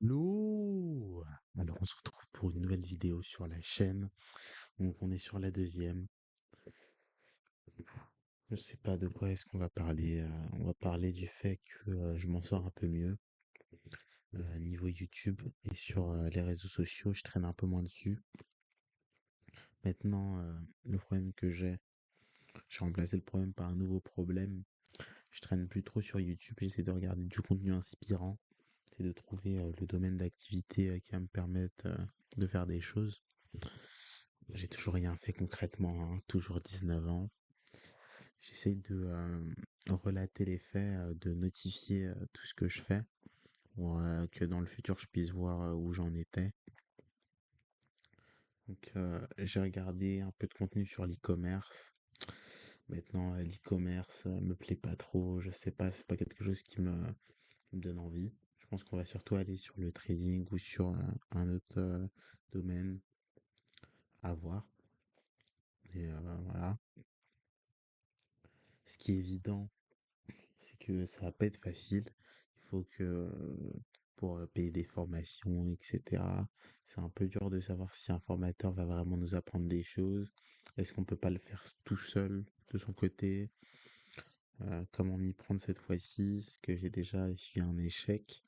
Hello! Alors on se retrouve pour une nouvelle vidéo sur la chaîne. Donc on est sur la deuxième. Je sais pas de quoi est-ce qu'on va parler. On va parler du fait que je m'en sors un peu mieux niveau YouTube et sur les réseaux sociaux, je traîne un peu moins dessus. Maintenant, le problème que j'ai remplacé le problème par un nouveau problème. Je traîne plus trop sur YouTube, j'essaie de regarder du contenu inspirant. J'essaie de trouver le domaine d'activité qui va me permettre de faire des choses. J'ai toujours rien fait concrètement, hein, toujours 19 ans. J'essaye de relater les faits, de notifier tout ce que je fais, pour que dans le futur je puisse voir où j'en étais. Donc j'ai regardé un peu de contenu sur l'e-commerce. Maintenant, l'e-commerce me plaît pas trop, je sais pas, c'est pas quelque chose qui me donne envie. Je pense qu'on va surtout aller sur le trading ou sur un autre domaine à voir. Et voilà. Ce qui est évident, c'est que ça va pas être facile. Il faut que pour payer des formations, etc. C'est un peu dur de savoir si un formateur va vraiment nous apprendre des choses. Est-ce qu'on peut pas le faire tout seul de son côté? Comment m'y prendre cette fois-ci? Est-ce que j'ai déjà essuyé un échec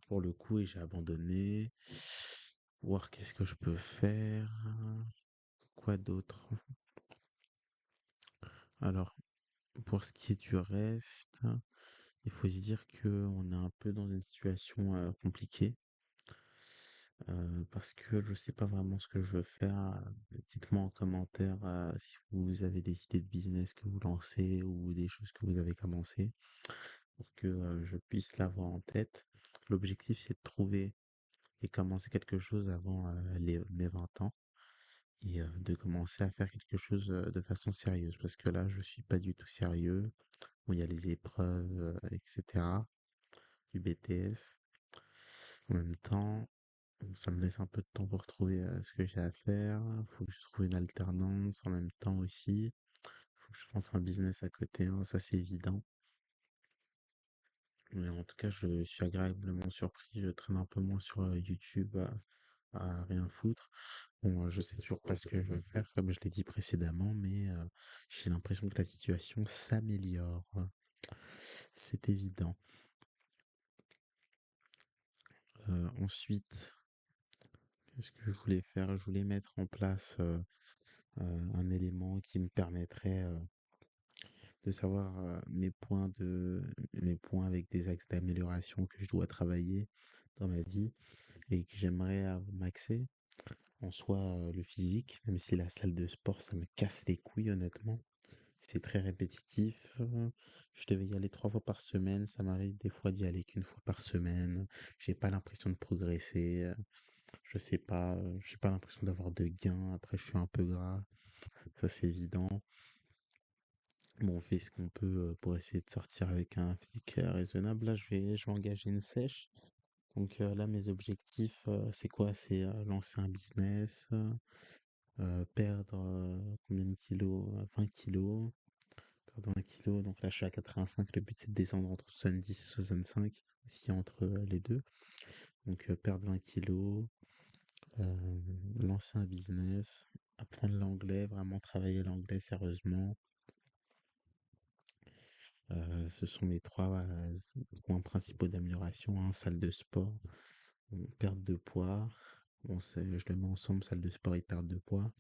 pour le coup et j'ai abandonné? Voir qu'est-ce que je peux faire? Quoi d'autre? Alors, pour ce qui est du reste, il faut se dire que on est un peu dans une situation compliquée parce que je sais pas vraiment ce que je veux faire. Dites-moi en commentaire si vous avez des idées de business que vous lancez ou des choses que vous avez commencé pour que je puisse l'avoir en tête. L'objectif, c'est de trouver et commencer quelque chose avant mes 20 ans et de commencer à faire quelque chose de façon sérieuse parce que là, je suis pas du tout sérieux. Bon, il y a les épreuves, etc., du BTS. En même temps, ça me laisse un peu de temps pour trouver ce que j'ai à faire. Faut que je trouve une alternance en même temps aussi. Faut que je lance un business à côté, hein, ça c'est évident. Mais en tout cas, je suis agréablement surpris. Je traîne un peu moins sur YouTube à rien foutre. Bon, je sais toujours pas ce que je veux faire, comme je l'ai dit précédemment, mais j'ai l'impression que la situation s'améliore. C'est évident. Ensuite, qu'est-ce que je voulais faire? Je voulais mettre en place un élément qui me permettrait de savoir mes points avec des axes d'amélioration que je dois travailler dans ma vie et que j'aimerais m'axer en soi le physique, même si la salle de sport ça me casse les couilles honnêtement. C'est très répétitif. Je devais y aller 3 fois par semaine. Ça m'arrive des fois d'y aller qu'une fois par semaine. J'ai pas l'impression de progresser. Je sais pas. J'ai pas l'impression d'avoir de gains. Après, je suis un peu gras. Ça, c'est évident. Bon, on fait ce qu'on peut pour essayer de sortir avec un physique raisonnable. Là, je vais engager une sèche. Donc là, mes objectifs, c'est quoi? C'est lancer un business, perdre combien de kilos? 20 kilos. Perdre 20 kilos. Donc là, je suis à 85. Le but, c'est de descendre entre 70 et 65, aussi entre les deux. Donc perdre 20 kilos, lancer un business, apprendre l'anglais, vraiment travailler l'anglais sérieusement. Ce sont mes trois points principaux d'amélioration, hein, salle de sport, perte de poids. Bon, je le mets ensemble, salle de sport et perte de poids,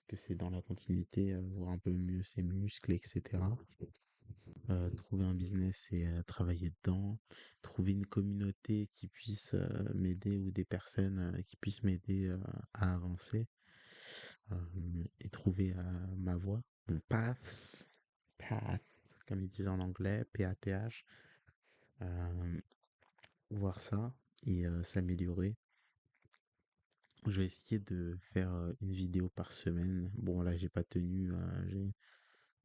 que c'est dans la continuité, voir un peu mieux ses muscles, etc. Trouver un business et travailler dedans. Trouver une communauté qui puisse m'aider ou des personnes qui puissent m'aider à avancer. Et trouver ma voie, mon path, comme ils disent en anglais, P-A-T-H. Euh, voir ça et s'améliorer. Je vais essayer de faire une vidéo par semaine. Bon, là, j'ai pas tenu.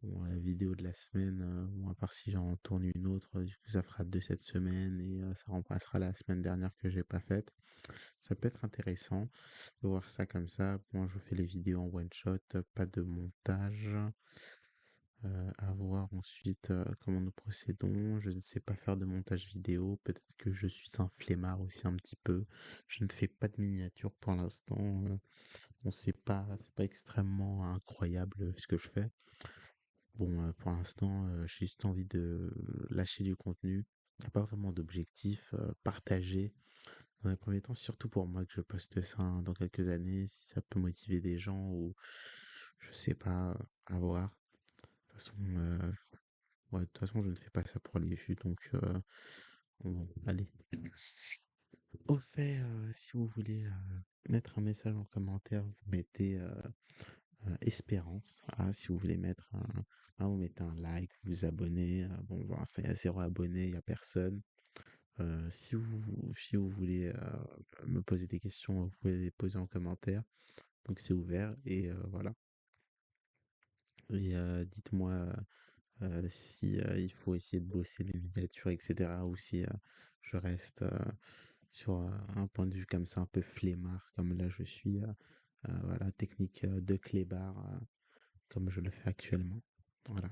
Bon, la vidéo de la semaine, bon, à part si j'en tourne une autre, du coup, ça fera deux cette semaine et ça remplacera la semaine dernière que j'ai pas faite. Ça peut être intéressant de voir ça comme ça. Bon, je fais les vidéos en one shot, pas de montage. À voir ensuite comment nous procédons. Je ne sais pas faire de montage vidéo. Peut-être que je suis un flemmard aussi un petit peu. Je ne fais pas de miniature pour l'instant. On sait pas, c'est pas extrêmement incroyable ce que je fais. Bon, pour l'instant, j'ai juste envie de lâcher du contenu. Il n'y a pas vraiment d'objectif partagé. Dans les premiers temps, surtout pour moi que je poste ça hein, dans quelques années, si ça peut motiver des gens ou je sais pas, à voir. De toute façon, ouais, de toute façon, je ne fais pas ça pour les vues, donc bon, allez. Au fait, si vous voulez mettre un message en commentaire, vous mettez Espérance. Ah, si vous voulez mettre vous mettez un like, vous vous abonnez. Bon, voilà, enfin, il y a 0 abonné, il y a personne. Si vous voulez me poser des questions, vous pouvez les poser en commentaire. Donc c'est ouvert et voilà. Et dites-moi si il faut essayer de bosser les miniatures, etc. Ou si je reste sur un point de vue comme ça, un peu flemmard, comme là je suis. Voilà, technique de clébard, comme je le fais actuellement. Voilà.